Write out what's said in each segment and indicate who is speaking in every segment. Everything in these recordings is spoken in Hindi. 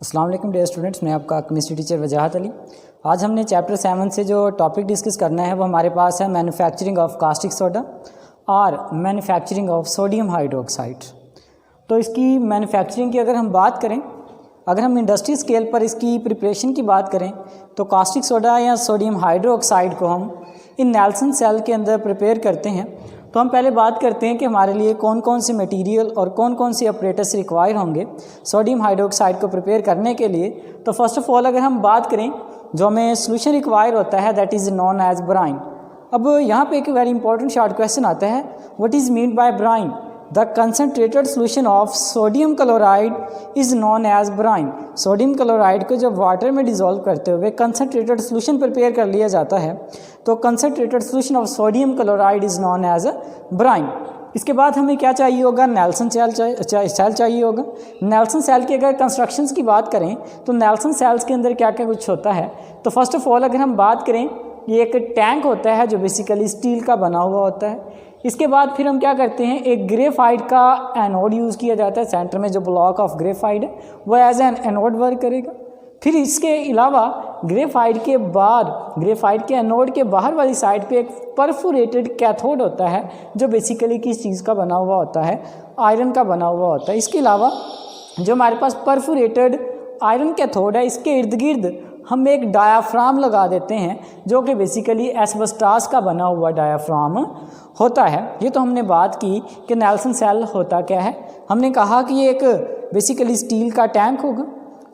Speaker 1: अस्सलाम वालेकुम डियर स्टूडेंट्स, मैं आपका केमिस्ट्री टीचर वजाहत अली। आज हमने चैप्टर 7 से जो टॉपिक डिस्कस करना है वो हमारे पास है मैन्युफैक्चरिंग ऑफ कास्टिक सोडा और मैन्युफैक्चरिंग ऑफ सोडियम हाइड्रोक्साइड। तो इसकी मैन्युफैक्चरिंग की अगर हम बात करें, अगर हम इंडस्ट्री स्केल पर इसकी प्रिपरेशन की बात करें तो कास्टिक सोडा या सोडियम हाइड्रोक्साइड को हम इन नेल्सन सेल के अंदर प्रिपेयर करते हैं। तो हम पहले बात करते हैं कि हमारे लिए कौन कौन से मटेरियल और कौन कौन से ऑपरेटर्स रिक्वायर होंगे सोडियम हाइड्रोक्साइड को प्रिपेयर करने के लिए। तो फर्स्ट ऑफ ऑल अगर हम बात करें, जो हमें सोल्यूशन रिक्वायर होता है that is known as brine. अब यहाँ पे एक वेरी इंपॉर्टेंट शॉर्ट क्वेश्चन आता है, what is mean by brine? The concentrated solution of sodium chloride is known as brine. Sodium chloride को जब वाटर में डिज़ोल्व करते हुए कंसनट्रेटेड सोल्यूशन प्रिपेयर कर लिया जाता है तो concentrated solution of sodium chloride is known as brine. इसके बाद हमें क्या चाहिए होगा? नेल्सन सेल चाहिए होगा। नेल्सन सेल की अगर कंस्ट्रक्शंस की बात करें तो नेल्सन सेल्स के अंदर क्या क्या कुछ होता है। तो फर्स्ट ऑफ ऑल अगर हम बात करें, ये एक टैंक होता है जो बेसिकली स्टील का बना हुआ होता है। इसके बाद फिर हम क्या करते हैं, एक ग्रेफाइट का एनोड यूज़ किया जाता है। सेंटर में जो ब्लॉक ऑफ ग्रेफाइट है वो एज एन एनोड वर्क करेगा। फिर इसके अलावा ग्रेफाइट के एनोड के बाहर वाली साइड पे एक परफोरेटेड कैथोड होता है जो बेसिकली किस चीज़ का बना हुआ होता है? आयरन का बना हुआ होता है। इसके अलावा जो हमारे पास परफोरेटेड आयरन कैथोड है, इसके इर्द गिर्द हम एक डायाफ्राम लगा देते हैं जो कि बेसिकली एस्बेस्टॉस का बना हुआ डायाफ्राम होता है। ये तो हमने बात की कि नेल्सन सेल होता क्या है। हमने कहा कि ये एक बेसिकली स्टील का टैंक होगा।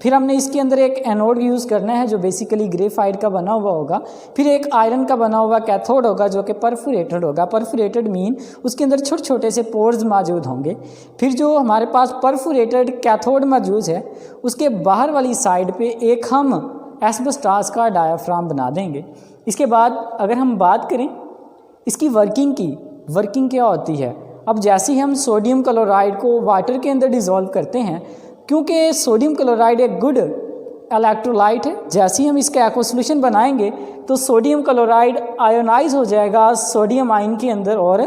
Speaker 1: फिर हमने इसके अंदर एक एनोड यूज़ करना है जो बेसिकली ग्रेफाइट का बना हुआ होगा। फिर एक आयरन का बना हुआ कैथोड होगा जो कि परफोरेटेड होगा। परफोरेटेड मीन उसके अंदर छोटे छोटे से पोर्स मौजूद होंगे। फिर जो हमारे पास परफोरेटेड कैथोड मौजूद है उसके बाहर वाली साइड पे एक हम एस्बेस्टॉस का डायाफ्राम बना देंगे। इसके बाद अगर हम बात करें इसकी वर्किंग क्या होती है। अब जैसे ही हम सोडियम क्लोराइड को वाटर के अंदर डिज़ोल्व करते हैं, क्योंकि सोडियम क्लोराइड एक गुड इलेक्ट्रोलाइट है, जैसे ही हम इसका एक्वा सॉल्यूशन बनाएंगे तो सोडियम क्लोराइड आयोनाइज हो जाएगा सोडियम आयन के अंदर और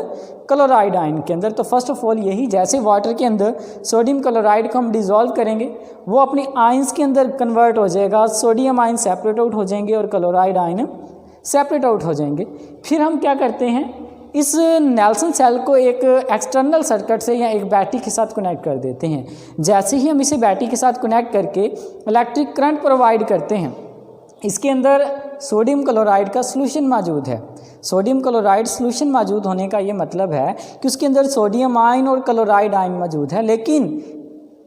Speaker 1: क्लोराइड आयन के अंदर। तो फर्स्ट ऑफ ऑल यही, जैसे वाटर के अंदर सोडियम क्लोराइड को हम डिज़ोल्व करेंगे वो अपने आयंस के अंदर कन्वर्ट हो जाएगा। सोडियम आयन सेपरेट आउट हो जाएंगे और क्लोराइड आयन सेपरेट आउट हो जाएंगे। फिर हम क्या करते हैं, इस नेल्सन सेल को एक एक्सटर्नल सर्किट से या एक बैटरी के साथ कनेक्ट कर देते हैं। जैसे ही हम इसे बैटरी के साथ कनेक्ट करके इलेक्ट्रिक करंट प्रोवाइड करते हैं, इसके अंदर सोडियम क्लोराइड का सॉल्यूशन मौजूद है। सोडियम क्लोराइड सॉल्यूशन मौजूद होने का ये मतलब है कि उसके अंदर सोडियम आयन और क्लोराइड आयन मौजूद है, लेकिन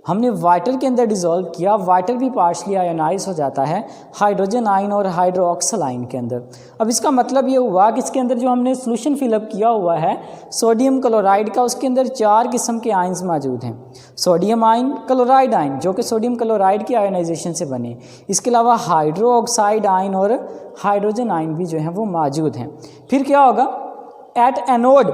Speaker 1: हमने वाटर के अंदर डिज़ोल्व किया, वाटर भी पार्शली आयोनाइज हो जाता है हाइड्रोजन आयन और हाइड्रोक्सिल आयन के अंदर। अब इसका मतलब ये हुआ कि इसके अंदर जो हमने सॉल्यूशन फिलअप किया हुआ है सोडियम क्लोराइड का, उसके अंदर 4 किस्म के आयन्स मौजूद हैं। सोडियम आयन, क्लोराइड आयन जो कि सोडियम क्लोराइड की आयोनाइजेशन से बने, इसके अलावा हाइड्रोक्साइड आयन और हाइड्रोजन आयन भी जो हैं वो मौजूद हैं। फिर क्या होगा, एट एनोड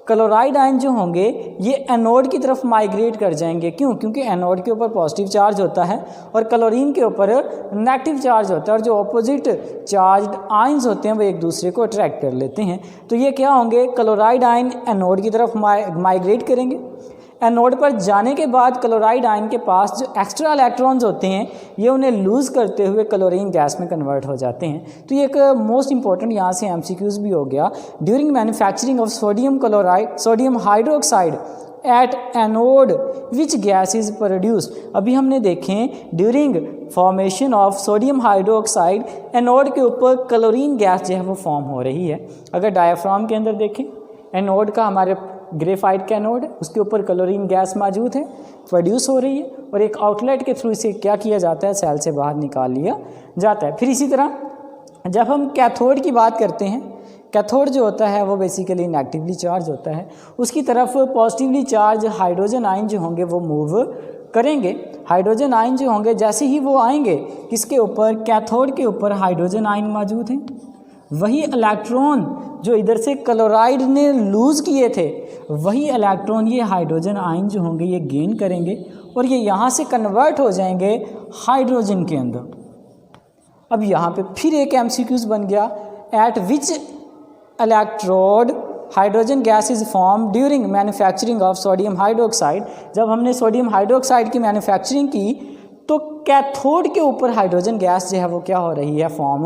Speaker 1: क्लोराइड आयन जो होंगे ये एनोड की तरफ माइग्रेट कर जाएंगे। क्यों? क्योंकि एनोड के ऊपर पॉजिटिव चार्ज होता है और क्लोरीन के ऊपर नेगेटिव चार्ज होता है, और जो ऑपोजिट चार्ज्ड आयंस होते हैं वो एक दूसरे को अट्रैक्ट कर लेते हैं। तो ये क्या होंगे, क्लोराइड आयन एनोड की तरफ माइग्रेट करेंगे। एनोड पर जाने के बाद क्लोराइड आयन के पास जो एक्स्ट्रा इलेक्ट्रॉन्स होते हैं ये उन्हें लूज़ करते हुए क्लोरीन गैस में कन्वर्ट हो जाते हैं। तो ये एक मोस्ट इंपॉर्टेंट यहाँ से एमसीक्यूज भी हो गया। During manufacturing of sodium hydroxide at anode which gas is produce. अभी हमने देखें during formation of sodium hydroxide anode के ऊपर क्लोरीन गैस जो है वो फॉर्म हो रही है। अगर डायाफ्राम के अंदर देखें, एनोड का हमारे ग्रेफाइट का एनोड है, उसके ऊपर क्लोरीन गैस मौजूद है, प्रोड्यूस हो रही है, और एक आउटलेट के थ्रू इसे क्या किया जाता है, सेल से बाहर निकाल लिया जाता है। फिर इसी तरह जब हम कैथोड की बात करते हैं, कैथोड जो होता है वो बेसिकली नेगेटिवली चार्ज होता है, उसकी तरफ पॉजिटिवली चार्ज हाइड्रोजन आयन जो होंगे वो मूव करेंगे। हाइड्रोजन आयन जो होंगे जैसे ही वो आएंगे, किसके ऊपर, कैथोड के ऊपर हाइड्रोजन आयन मौजूद हैं। वही इलेक्ट्रॉन जो इधर से क्लोराइड ने लूज़ किए थे, वही इलेक्ट्रॉन ये हाइड्रोजन आयन जो होंगे ये गेन करेंगे और ये यहाँ से कन्वर्ट हो जाएंगे हाइड्रोजन के अंदर। अब यहाँ पे फिर एक एमसीक्यूज बन गया, eight which electrode hydrogen gas is form during manufacturing of sodium hydroxide. जब हमने सोडियम हाइड्रोक्साइड की मैन्युफैक्चरिंग की तो कैथोड के ऊपर हाइड्रोजन गैस जो है वो क्या हो रही है, फॉर्म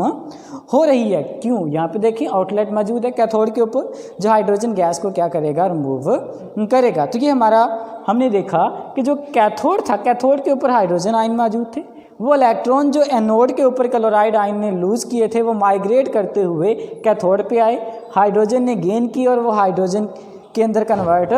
Speaker 1: हो रही है। क्यों? यहाँ पे देखिए आउटलेट मौजूद है कैथोड के ऊपर जो हाइड्रोजन गैस को क्या करेगा, रिमूव करेगा। तो ये हमने देखा कि जो कैथोड था, कैथोड के ऊपर हाइड्रोजन आयन मौजूद थे, वो इलेक्ट्रॉन जो एनोड के ऊपर क्लोराइड आयन ने लूज़ किए थे वो माइग्रेट करते हुए कैथोड पे आए, हाइड्रोजन ने गेन की और वो हाइड्रोजन के अंदर कन्वर्ट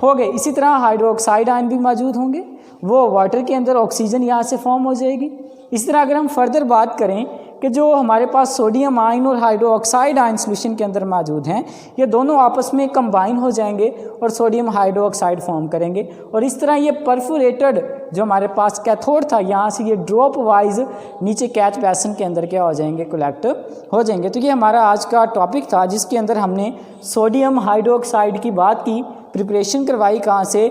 Speaker 1: हो गए। इसी तरह हाइड्रोक्साइड आयन भी मौजूद होंगे, वो वाटर के अंदर ऑक्सीजन यहाँ से फॉर्म हो जाएगी। इस तरह अगर हम फर्दर बात करें कि जो हमारे पास सोडियम आयन और हाइड्रोक्साइड आयन सोल्यूशन के अंदर मौजूद हैं, ये दोनों आपस में कंबाइन हो जाएंगे और सोडियम हाइड्रोक्साइड फॉर्म करेंगे और इस तरह ये परफोरेटेड जो हमारे पास कैथोड था, यहाँ से ये ड्रॉप वाइज नीचे कैच बेसन के अंदर क्या हो जाएंगे, कलेक्ट हो जाएंगे। तो ये हमारा आज का टॉपिक था जिसके अंदर हमने सोडियम हाइड्रोक्साइड की बात की, प्रिपरेशन करवाई कहाँ से,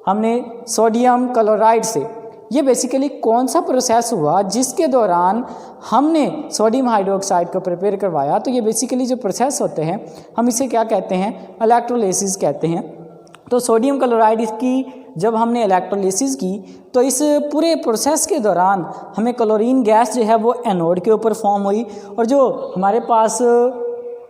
Speaker 1: हमने सोडियम क्लोराइड से। ये बेसिकली कौन सा प्रोसेस हुआ जिसके दौरान हमने सोडियम हाइड्रोक्साइड को प्रिपेयर करवाया। तो ये बेसिकली जो प्रोसेस होते हैं हम इसे क्या कहते हैं, इलेक्ट्रोलिसिस कहते हैं। तो सोडियम क्लोराइड की जब हमने इलेक्ट्रोलिसिस की तो इस पूरे प्रोसेस के दौरान हमें क्लोरीन गैस जो है वो एनोड के ऊपर फॉर्म हुई और जो हमारे पास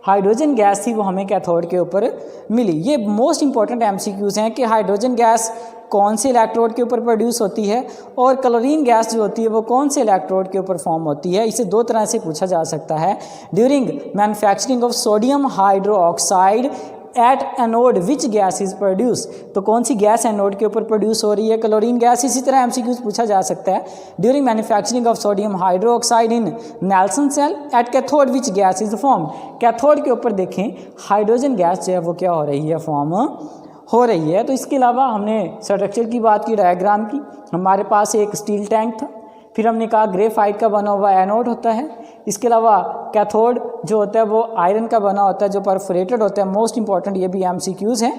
Speaker 1: हाइड्रोजन गैस थी वो हमें कैथोड के ऊपर मिली। ये मोस्ट इंपॉर्टेंट एमसीक्यूज हैं कि हाइड्रोजन गैस कौन से इलेक्ट्रोड के ऊपर प्रोड्यूस होती है और क्लोरीन गैस जो होती है वो कौन से इलेक्ट्रोड के ऊपर फॉर्म होती है। इसे दो तरह से पूछा जा सकता है। During manufacturing of sodium hydroxide at anode which gas is produce, तो कौन सी गैस एनोड के ऊपर प्रोड्यूस हो रही है, क्लोरीन गैस। इसी तरह एमसीक्यूज पूछा जा सकता है। During manufacturing of sodium hydroxide in Nelson cell at cathode which gas is form, cathode के ऊपर देखें हाइड्रोजन गैस जो है वो क्या हो रही है, फॉर्म हो रही है। तो इसके अलावा हमने स्ट्रक्चर की बात की, डायग्राम की। हमारे पास एक स्टील टैंक था, फिर हमने कहा ग्रेफाइट का बना हुआ एनोड होता है। इसके अलावा कैथोड जो होता है वो आयरन का बना होता है जो परफोरेटेड होता है। मोस्ट इंपॉर्टेंट ये भी एमसीक्यूज हैं।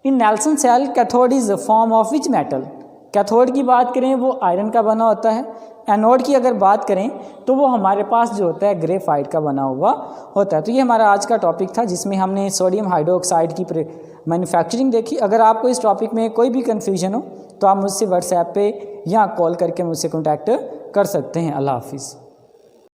Speaker 1: In Nelson cell cathode is form of which metal, cathode की बात करें वो आयरन का बना होता है। एनोड की अगर बात करें तो वो हमारे पास जो होता है ग्रेफाइट का बना हुआ होता है। तो ये हमारा आज का टॉपिक था जिसमें हमने सोडियम हाइड्रोक्साइड की मैन्युफैक्चरिंग देखी। अगर आपको इस टॉपिक में कोई भी कन्फ्यूजन हो तो आप मुझसे व्हाट्सएप पे या कॉल करके मुझसे कॉन्टैक्ट कर सकते हैं। अल्लाह हाफिज़।